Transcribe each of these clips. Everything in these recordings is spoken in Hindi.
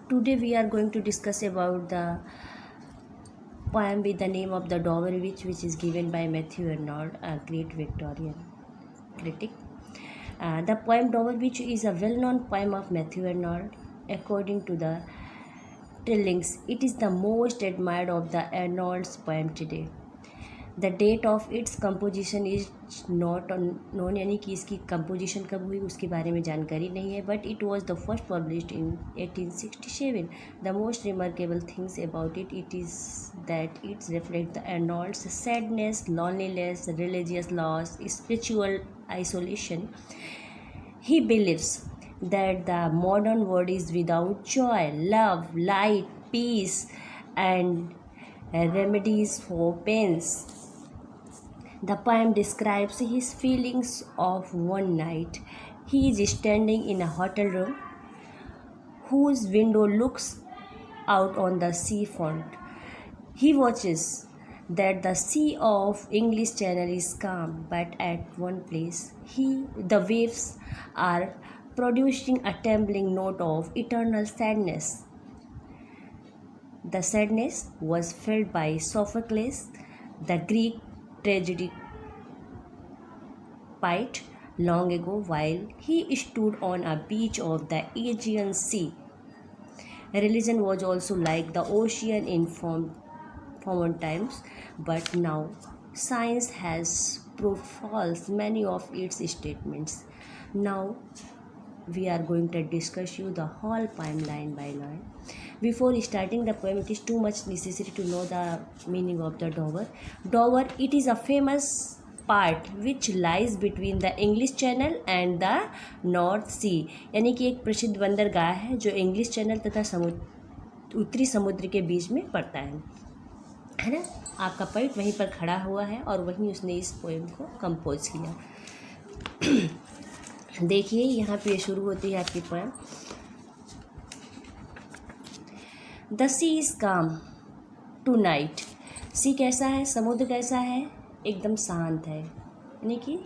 Today we are going to discuss about the poem with the name of the Dover Witch, which is given by Matthew Arnold, a great Victorian critic. The poem Dover Witch is a well-known poem of Matthew Arnold. According to the Trillings, it is the most admired of the Arnold's poem today. The date of its composition is not known, यानी कि इसकी कंपोजिशन कब हुई उसके बारे में जानकारी नहीं है, but it was the first published in 1867. The most remarkable things about it is that it's reflect the Arnold's sadness, loneliness, religious loss, spiritual isolation. He believes that the modern world is without joy, love, light, peace, and remedies for pains. The poem describes his feelings of one night. He is standing in a hotel room whose window looks out on the sea front. He watches that the sea of English Channel is calm, but at one place the waves are producing a trembling note of eternal sadness. The sadness was felt by Sophocles, the Greek tragedy poet, long ago while he stood on a beach of the Aegean Sea. Religion was also like the ocean in former times, but now science has proved false many of its statements. Now we are going to discuss you the whole poem line by line. Before starting the poem, it is too much necessary to know the meaning of the Dover. Dover, it is a famous part which lies between the English Channel and the North Sea. यानी कि एक प्रसिद्ध बंदरगाह है जो इंग्लिश चैनल तथा उत्तरी समुद्र के बीच में पड़ता है ना. आपका पोएट वहीं पर खड़ा हुआ है और वहीं उसने इस पोएम को कंपोज किया. देखिए यहाँ पे शुरू होती है आपकी poem. The sea is calm tonight. Sea कैसा है, समुद्र कैसा है, एकदम शांत है. यानी कि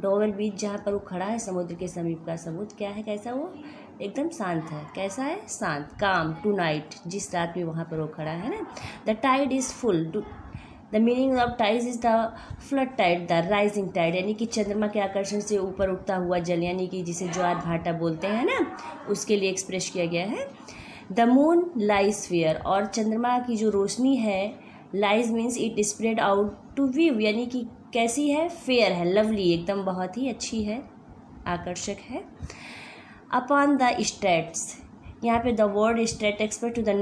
डोवर बीच जहाँ पर वो खड़ा है समुद्र के समीप का समुद्र क्या है, कैसा, वो एकदम शांत है. कैसा है, शांत. काम टू नाइट, जिस रात में वहाँ पर वो खड़ा है ना. The tide is full. The meaning of tide is the flood tide, the rising tide, यानी कि चंद्रमा के आकर्षण से ऊपर उठता हुआ जल, यानी कि जिसे ज्वार भाटा बोलते हैं ना, उसके लिए एक्सप्रेस किया गया है. द मून लाइज फेयर, और चंद्रमा की जो रोशनी है, lies means it spread out to view, यानी कि कैसी है, फेयर है, लवली, एकदम बहुत ही अच्छी है, आकर्षक है. अपॉन द स्ट्रेट्स, यहाँ पे the word strait expect to the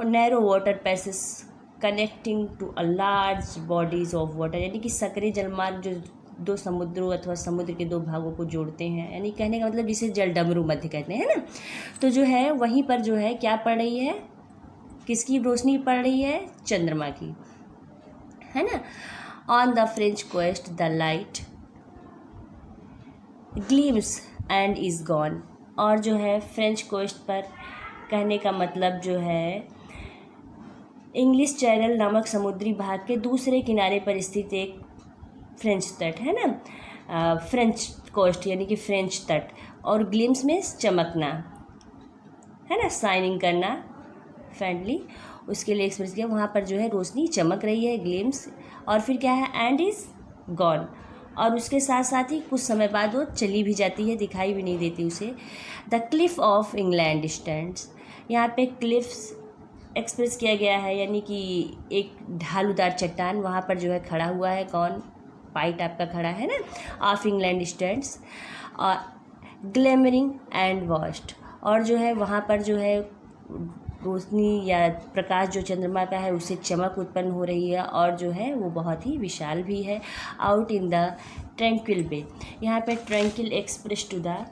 narrow water passes connecting to a large bodies of water, यानी कि सकरे जलमार्ग जो दो समुद्रों अथवा समुद्र के दो भागों को जोड़ते हैं, यानी कहने का मतलब जिसे जल डमरू मध्य कहते हैं ना. तो जो है वहीं पर जो है क्या पड़ रही है, किसकी रोशनी पड़ रही है, चंद्रमा की, है ना. On the French coast the light gleams and is gone, और जो है फ्रेंच कोस्ट पर कहने का मतलब जो है इंग्लिश चैनल नामक समुद्री भाग के दूसरे किनारे पर स्थित एक फ्रेंच तट है ना, फ्रेंच कोस्ट यानी कि फ्रेंच तट, और ग्लिम्स में चमकना है ना, शाइनिंग करना, फ्रेंडली, उसके लिए एक्सप्रेस किया. वहाँ पर जो है रोशनी चमक रही है, ग्लिम्स, और फिर क्या है, एंड इज़ गॉन, और उसके साथ साथ ही कुछ समय बाद वो चली भी जाती है, दिखाई भी नहीं देती उसे. The Cliff of England stands, यहाँ पे क्लिफ्स एक्सप्रेस किया गया है, यानी कि एक ढालूदार चट्टान, वहाँ पर जो है खड़ा हुआ है, कौन, पाइट आपका खड़ा है ना. ऑफ इंग्लैंड स्टैंड्स, और ग्लैमरिंग एंड वास्ट, और जो है वहाँ पर जो है रोशनी या प्रकाश जो चंद्रमा का है उससे चमक उत्पन्न हो रही है, और जो है वो बहुत ही विशाल भी है. Out in the tranquil bay, यहाँ पे tranquil express to the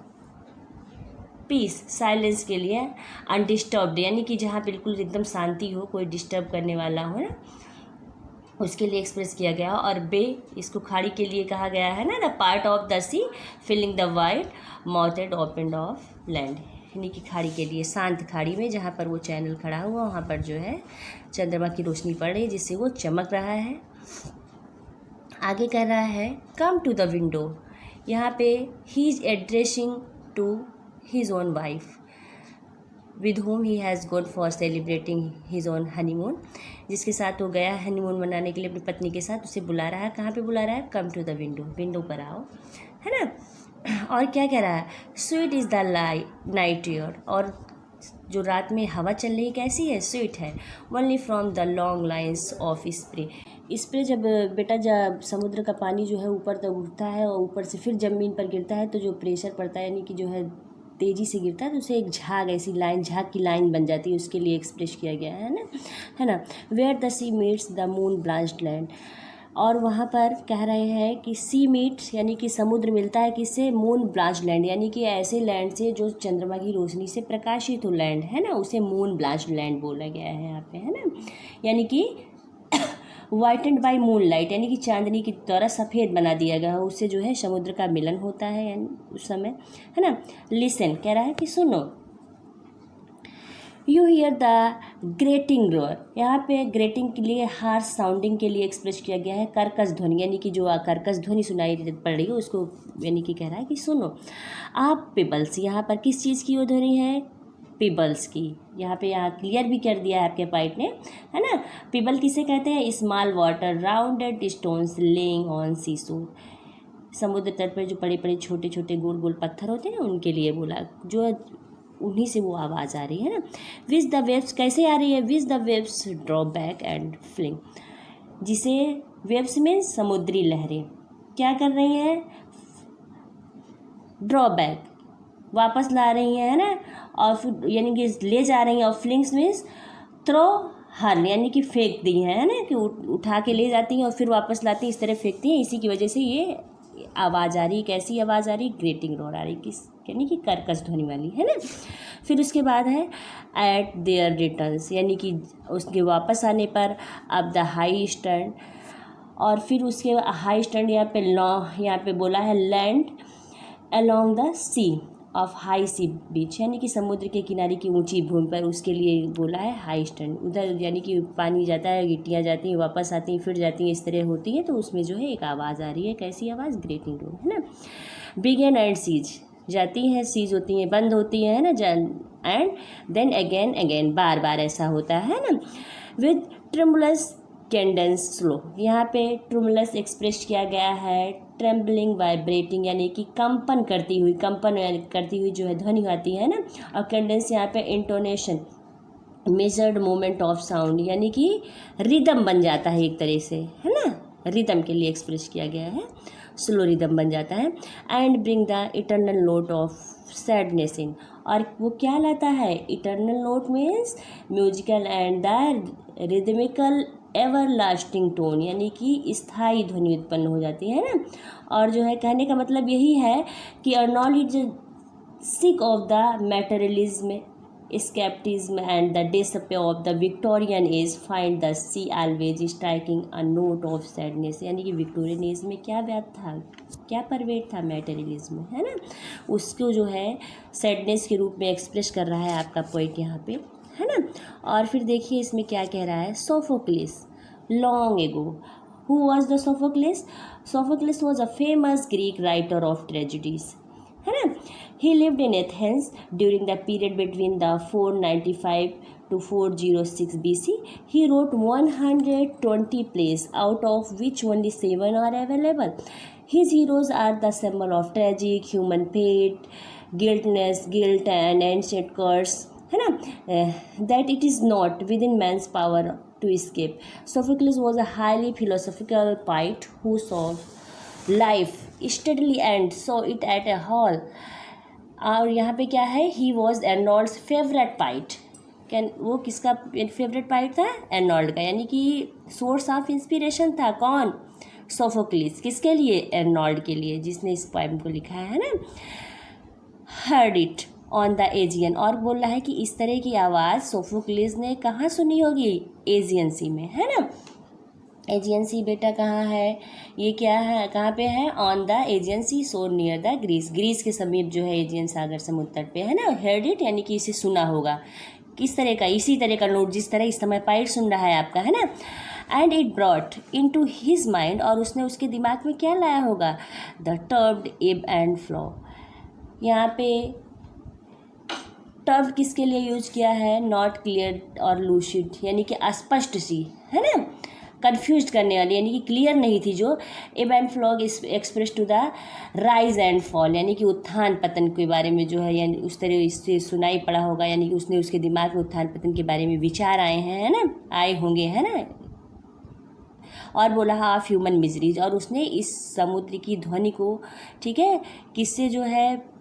peace, silence के लिए. अनडिस्टर्ब्ड, यानी कि जहाँ बिल्कुल एकदम शांति हो, कोई डिस्टर्ब करने वाला हो ना, उसके लिए एक्सप्रेस किया गया. और बे, इसको खाड़ी के लिए कहा गया है ना. The part of the sea filling the wide mouthed open of land, यानी कि खाड़ी के लिए, शांत खाड़ी में जहाँ पर वो चैनल खड़ा हुआ वहाँ पर जो है चंद्रमा की रोशनी पड़ रही है जिससे वो चमक रहा है. आगे कह रहा है कम टू द विंडो, यहाँ पे he is addressing to his own wife. With whom he has gone for celebrating his own honeymoon, जिसके साथ वो गया हनीमून मनाने के लिए अपनी पत्नी के साथ, उसे बुला रहा है, कहाँ पे बुला रहा है, come to the window, window पर आओ, है ना। और क्या कह रहा है, sweet is the night air, और जो रात में हवा चल रही है कैसी है, स्वीट है, only from the long lines of spray, spray जब बेटा जब समुद्र का पानी जो है ऊपर तक उठता है और ऊपर से फिर ज़मीन पर गिरता है, तो जो प्रेशर पड़ता है यानी कि जो है तेज़ी से गिरता है, तो उसे एक झाग, ऐसी लाइन, झाग की लाइन बन जाती है, उसके लिए एक्सप्रेस किया गया है ना। Where the sea meets the moon blast land, और वहाँ पर कह रहे हैं कि सी मीट्स यानी कि समुद्र मिलता है किससे, मून ब्लास्ट लैंड, यानी कि ऐसे लैंड से जो चंद्रमा की रोशनी से प्रकाशित हो लैंड, है ना, उसे मून ब्लास्ट लैंड बोला गया है यहाँ पे, है ना। यानी कि वाइटेंड बाय मून लाइट, यानी कि चांदनी के द्वारा सफ़ेद बना दिया गया है, उससे जो है समुद्र का मिलन होता है यानी उस समय, है ना। लिसन कह रहा है कि सुनो, you here the grating row or, यहाँ पे ग्रेटिंग के लिए हार्श साउंडिंग के लिए एक्सप्रेस किया गया है कर्कश ध्वनि, यानी कि जो कर्कश ध्वनि सुनाई पड़ रही है उसको, यानी कि कह रहा है कि सुनो। आप पिबल्स, यहाँ पर किस चीज़ की वो ध्वनि है, पिबल्स की, यहाँ क्लियर भी कर दिया है आपके पाइट ने, है ना। पिबल किसे कहते हैं, small water rounded stones laying on seashore, समुद्र तट पर जो बड़े बड़े छोटे छोटे गोल गोल पत्थर होते हैं उनके लिए बोला, जो उन्हीं से वो आवाज़ आ रही है ना। विच द वेव्स कैसे आ रही है, which the waves draw back and fling, जिसे वेव्स में समुद्री लहरें क्या कर रही हैं, ड्रॉ बैक, वापस ला रही हैं, है ना, और फिर यानी कि ले जा रही हैं, और फ्लिंग्स मीन्स थ्रो हर, यानी कि फेंक दी हैं, है ना, कि उठा के ले जाती हैं और फिर वापस लाती हैं, इस तरह फेंकती हैं, इसी की वजह से ये आवाज़ आ रही है, कैसी आवाज़ आ रही, ग्रेटिंग रोर आ रही, किस यानी कि कर्कश ध्वनि वाली, है ना। फिर उसके बाद है एट देयर रिटर्न्स, यानी कि उसके वापस आने पर, अब द हाई स्टैंड, और फिर उसके हाई स्टैंड यहाँ पे बोला है land along the sea of high sea beach, यानी कि समुद्र के किनारे की ऊंची भूमि पर, उसके लिए बोला है हाई स्टैंड, उधर यानी कि पानी जाता है, गिट्टियाँ जाती हैं, वापस आती हैं, फिर जाती हैं, इस तरह होती है, तो उसमें जो है एक आवाज़ आ रही है, कैसी आवाज़, ग्रेटिंग रोर, है ना। बिगेन एंड सीज, जाती हैं, सीज होती हैं, बंद होती हैं, है ना, एंड देन अगेन अगेन, बार बार ऐसा होता है ना। विद ट्रेमुलस कैडेंस स्लो, यहाँ पे ट्रेमुलस एक्सप्रेस किया गया है ट्रेम्बलिंग वाइब्रेटिंग, यानी कि कंपन करती हुई जो है ध्वनि आती है ना, और कैडेंस यहाँ पे intonation, measured moment of sound, यानी कि रिदम बन जाता है एक तरह से, है ना, रिदम के लिए एक्सप्रेस किया गया है, स्लो रिदम बन जाता है। And bring the eternal note of sadness in, और वो क्या लाता है, eternal note means musical and the rhythmical ever lasting tone, यानी कि स्थायी ध्वनि उत्पन्न हो जाती है ना। और जो है कहने का मतलब यही है कि Arnold is sick of the materialism, escapism and the despair of the Victorian age find the sea always striking a note of sadness, यानी कि विक्टोरियन एज में क्या व्याप था, क्या परवेट था, मैटेरियलिज्म, है ना, उसको जो है सैडनेस के रूप में एक्सप्रेस कर रहा है आपका पोइट यहाँ पे, है ना। और फिर देखिए इसमें क्या कह रहा है, Sophocles long ago, who was the Sophocles, Sophocles was a famous Greek writer of tragedies, है ना। He lived in Athens during the period between the 495 to 406 BC. He wrote 120 plays, out of which only 7 are available. His heroes are the symbol of tragic, human fate, guilt and ancient curse, है ना, that it is not within man's power to escape. Sophocles was a highly philosophical poet who saw life steadily and saw it at a hall. और यहाँ पे क्या है, ही वॉज एर्नोल्ड्स फेवरेट पाइट, वो किसका फेवरेट पाइट था, एर्नोल्ड का, यानी कि सोर्स ऑफ इंस्पिरेशन था कौन, सोफोक्लिस, किसके लिए, एर्नोल्ड के लिए, जिसने इस पोएम को लिखा है ना। Heard it on the Aegean, और बोल रहा है कि इस तरह की आवाज़ सोफोक्लिस ने कहाँ सुनी होगी, एजियन सी में, है ना। एजियन सी बेटा कहाँ है, ये क्या है, कहाँ पे है, ऑन द एजियन सी शोर नियर द ग्रीस, ग्रीस के समीप जो है एजियन सागर समुद्र तट पे, है ना। हेard इट यानी कि इसे सुना होगा, किस तरह का, इसी तरह का नोट जिस तरह इस समय पाइट सुन रहा है आपका, है ना। And it brought into his mind, और उसने उसके दिमाग में क्या लाया होगा, द टर्ब्ड एब एंड फ्लो, यहाँ पे डिस्टर्ब किसके लिए यूज किया है, नॉट क्लियर और लूसिड, यानी कि अस्पष्ट सी, है ना, कन्फ्यूज करने वाली, यानी कि क्लियर नहीं थी जो। Ebb and flow express to the rise and fall, यानी कि उत्थान पतन के बारे में जो है, यानी उस तरह इससे सुनाई पड़ा होगा, यानी कि उसने उसके दिमाग में उत्थान पतन के बारे में विचार आए हैं, है ना, आए होंगे, है ना। और बोला हाफ ह्यूमन मिजरीज, और उसने इस समुद्र की ध्वनि को, ठीक है, किससे जो है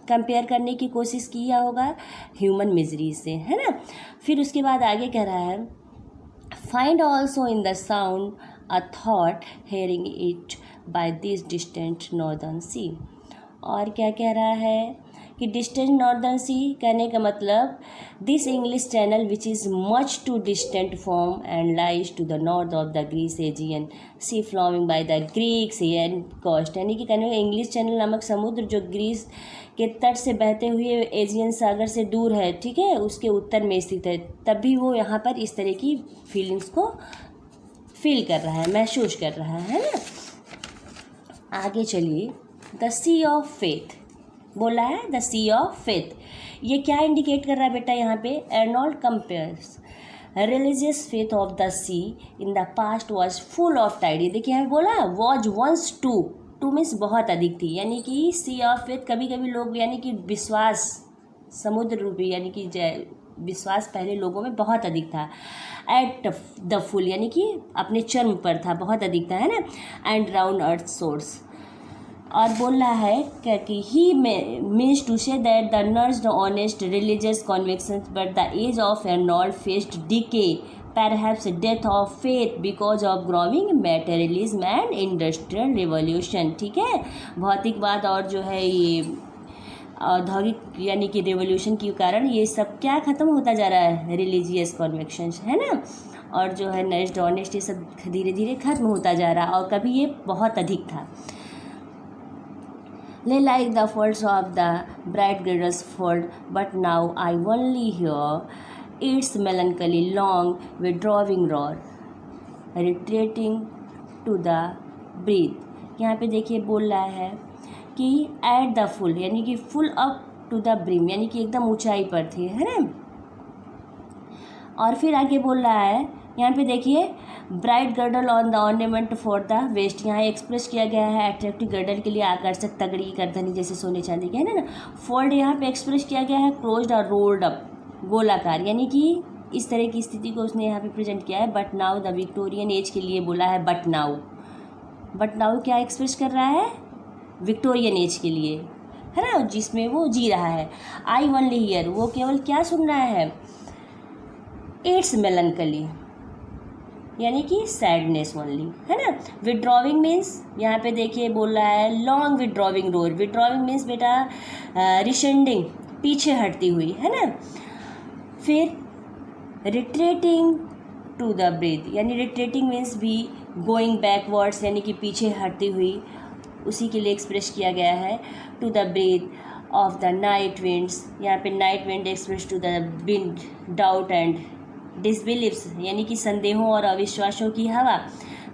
कंपेयर करने की कोशिश किया होगा, ह्यूमन मिजरीज से, है ना। फिर उसके बाद आगे कह रहा है find also in the sound a thought hearing it by this distant northern sea। और क्या कह रहा है कि डिस्टेंट नॉर्दर्न सी कहने का मतलब this English channel which is much too distant from and lies to the north of the Greece Aegean sea flowing by the Greek sea and coast, यानी कि कहने का इंग्लिश चैनल नामक समुद्र जो ग्रीस के तट से बहते हुए एजियन सागर से दूर है, ठीक है, उसके उत्तर में स्थित है, तब भी वो यहाँ पर इस तरह की फीलिंग्स को फील कर रहा है, महसूस कर रहा है ना। आगे चलिए, द सी ऑफ फेथ बोला है, द सी ऑफ फेथ, ये क्या इंडिकेट कर रहा है बेटा यहाँ पे, Arnold compares religious faith of the sea in the past was full of tide, ये देखिए यहाँ बोला वॉज वंस टू मीन्स बहुत अधिक थी, यानी कि सी ऑफ फेथ कभी कभी लोग, यानी कि विश्वास समुद्र रूपी, यानी कि विश्वास पहले लोगों में बहुत अधिक था, एट द फुल यानी कि अपने चरम पर था, बहुत अधिक था, है ना, एंड राउंड अर्थ सोर्स। और बोल रहा है क्या कि he means to say that the nursed honest religious convictions but the age of Arnold faced decay perhaps death of faith because of growing materialism and industrial revolution, ठीक है, भौतिकवाद और जो है ये औद्योगिक यानी कि रेवोल्यूशन के कारण ये सब क्या ख़त्म होता जा रहा है, रिलीजियस कॉन्विक्शंस, है ना, और जो है नर्स्ड ऑनेस्ट ये सब धीरे धीरे खत्म होता जा रहा, और कभी ये बहुत अधिक था। They like the folds of the bright girdles fold, but now I only hear its melancholy long withdrawing roar, retreating to the breath। यहाँ पे देखिए बोल रहा है कि एट द फुल यानी कि full up to the brim, यानी कि एकदम ऊंचाई पर थे, है ना। और फिर आगे बोल रहा है यहाँ पे देखिए bright girdle on the ornament for the west, यहाँ एक्सप्रेस किया गया है अट्रैक्टिव गर्डल के लिए आकर्षक तगड़ी करधनी जैसे सोने चांदी के, है ना। फोल्ड यहाँ पे एक्सप्रेस किया गया है क्लोज्ड और रोल्ड अप गोलाकार, यानी कि इस तरह की स्थिति को उसने यहाँ पे प्रेजेंट किया है। But now the Victorian age के लिए बोला है बट नाउ क्या एक्सप्रेस कर रहा है, विक्टोरियन एज के लिए, है ना, जिसमें वो जी रहा है। आई ओनली हियर, वो केवल क्या सुन रहा है, इट्स मेलनकली यानी कि सैडनेस ओनली, है ना। विड्रॉविंग मीन्स यहाँ पे देखिए बोल रहा है long withdrawing roar, withdrawing means बेटा रिसेंडिंग पीछे हटती हुई, है ना। फिर रिट्रेटिंग टू द ब्रेथ, यानी रिट्रेटिंग मीन्स भी गोइंग बैकवर्ड्स यानी कि पीछे हटती हुई, उसी के लिए एक्सप्रेस किया गया है। To the breath of the night winds, यहाँ पे night wind express to the wind doubt and disbelieves यानी कि संदेहों और अविश्वासों की हवा,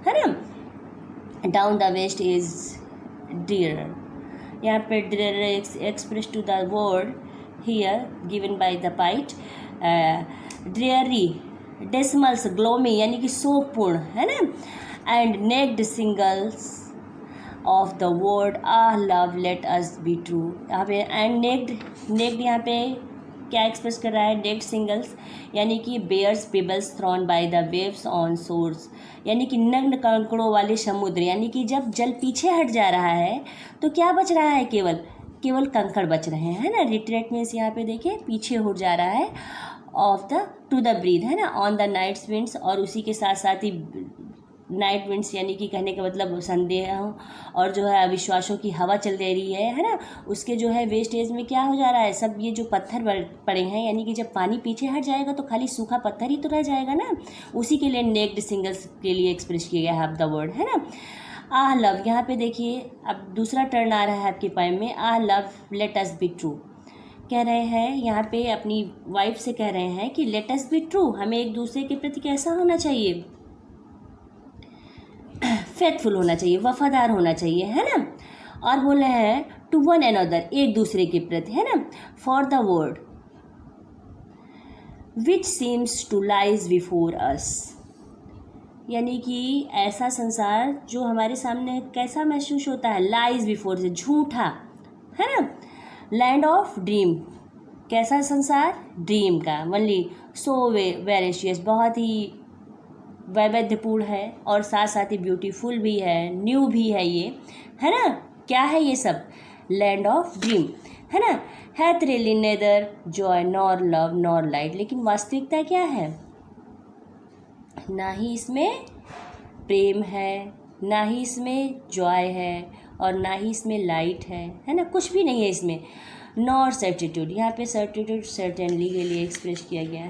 है ना। Down the vast edges drear, यहाँ पे drear express to the word here given by the poet dreary dismal gloomy यानी कि शोकपूर्ण, है ना। And naked shingles of the world ah love let us be true, यहाँ पे एंड नेक्ड यहाँ पे क्या एक्सप्रेस कर रहा है, नेक्ड सिंगल्स यानी कि bares pebbles thrown by the waves on shores, यानी कि नग्न कंकड़ों वाले समुद्र, यानी कि जब जल पीछे हट जा रहा है तो क्या बच रहा है, केवल कंकड़ बच रहे हैं, है ना। रिट्रेट मीन्स यहाँ पे देखिए पीछे हो जा रहा है, of the to the breath, है ना, ऑन द नाइट्स विंड्स, और उसी के साथ साथ ही नाइट विंड्स यानी कि कहने का मतलब संदेह और जो है अविश्वासों की हवा चल दे रही है ना, उसके जो है वेस्टेज में क्या हो जा रहा है, सब ये जो पत्थर पड़े हैं, यानी कि जब पानी पीछे हट जाएगा तो खाली सूखा पत्थर ही तो रह जाएगा ना, उसी के लिए नेक्ड सिंगल्स के लिए एक्सप्रेस किया गया है द वर्ड, है ना। आह लव, यहाँ पे देखिए अब दूसरा टर्न आ रहा है आपके पोएम में, ah love let us be true, कह रहे हैं यहाँ पे अपनी वाइफ से कह रहे हैं कि लेट अस बी ट्रू, हमें एक दूसरे के प्रति कैसा होना चाहिए, फेथफुल होना चाहिए, वफादार होना चाहिए, है ना। और बोल रहे हैं टू वन अनदर, एक दूसरे के प्रति, है ना। For the word which seems to lies before us, यानी कि ऐसा संसार जो हमारे सामने कैसा महसूस होता है, लाइज बिफोर से झूठा, है ना। लैंड ऑफ ड्रीम, कैसा संसार, ड्रीम का। वनली सो वेरिशियस, बहुत ही वैविध्यपूर्ण है और साथ साथ ही ब्यूटीफुल भी है, न्यू भी है ये, है ना। क्या है ये सब, लैंड ऑफ ड्रीम, है ना। Hath really neither joy nor love nor light, लेकिन वास्तविकता क्या है, ना ही इसमें प्रेम है, ना ही इसमें जॉय है और ना ही इसमें लाइट है ना, कुछ भी नहीं है इसमें। नॉर सर्टिट्यूड, यहाँ पे सर्टिट्यूड सर्टेनली के लिए एक्सप्रेस किया गया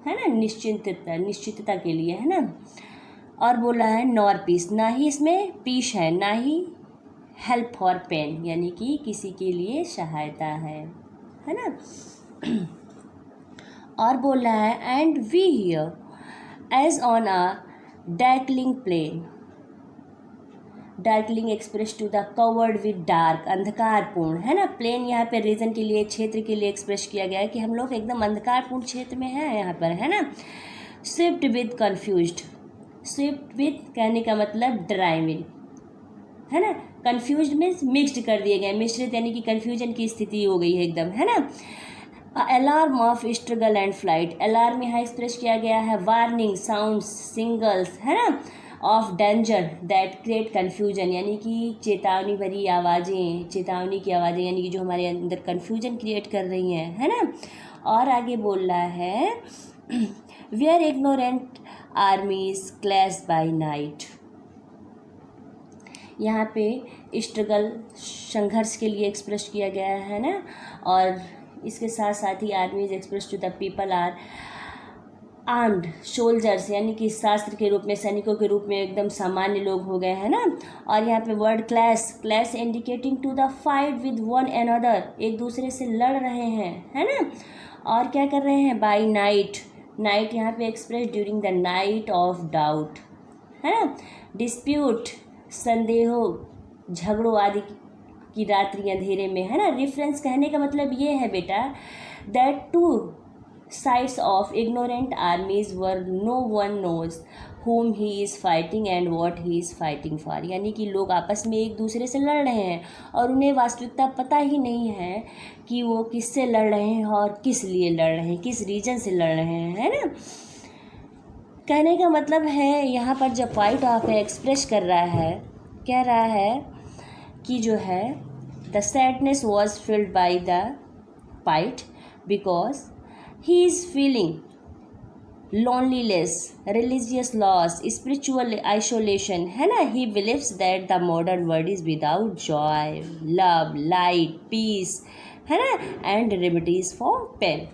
है ना, निश्चितता के लिए, है ना। और बोला है नॉर पीस, ना ही इसमें पीस है, ना ही हेल्प फॉर पेन, यानी कि किसी के लिए सहायता है ना। और बोला है and we here as on a darkling plain, darkling express to the covered with dark, अंधकारपूर्ण, है ना। प्लेन यहाँ पे रीजन के लिए, क्षेत्र के लिए एक्सप्रेस किया गया है कि हम लोग एकदम अंधकारपूर्ण क्षेत्र में हैं यहाँ पर, है ना। Swift with confused, Swift with कहने का मतलब ड्राइविंग, है ना। कन्फ्यूज्ड मीन्स मिक्स्ड कर दिए गए, मिश्रित यानी कि कन्फ्यूजन की स्थिति हो गई है एकदम, है ना। Alarm off struggle and flight, alarm यहाँ एक्सप्रेस किया गया है वार्निंग साउंड्स सिंगल्स, है ना, of danger that create confusion, यानी कि चेतावनी भरी आवाज़ें, चेतावनी की आवाज़ें, यानी कि जो हमारे अंदर कन्फ्यूजन क्रिएट कर रही हैं, है ना। और आगे बोल रहा है where ignorant armies clash by night, यहाँ पे स्ट्रगल संघर्ष के लिए एक्सप्रेस किया गया है ना, और इसके साथ साथ ही armies express to the people are armed soldiers, यानी कि शास्त्र के रूप में, सैनिकों के रूप में एकदम सामान्य लोग हो गए हैं ना। और यहाँ पे word clash, clash indicating to the fight with one another, एक दूसरे से लड़ रहे हैं, है ना। और क्या कर रहे हैं, बाय नाइट, नाइट यहाँ पे express during the night of doubt, है ना। डिस्प्यूट, संदेहों, झगड़ों आदि की रात्रि अंधेरे में, है ना। रेफरेंस कहने का मतलब ये है बेटा that two sides of ignorant armies were no one knows whom he is fighting and what he is fighting for, यानी कि लोग आपस में एक दूसरे से लड़ रहे हैं और उन्हें वास्तविकता पता ही नहीं है कि वो किससे लड़ रहे हैं और किस लिए लड़ रहे हैं, किस रीजन से लड़ रहे हैं, है ना। कहने का मतलब है यहाँ पर जब पॉइंट ऑफ एक्सप्रेस कर रहा है, कह रहा है कि जो है the sadness was filled by the point because he is feeling loneliness, religious loss, spiritual isolation, है ना। he believes that the modern world is without joy, love, light, peace, है ना, and remedies for pain.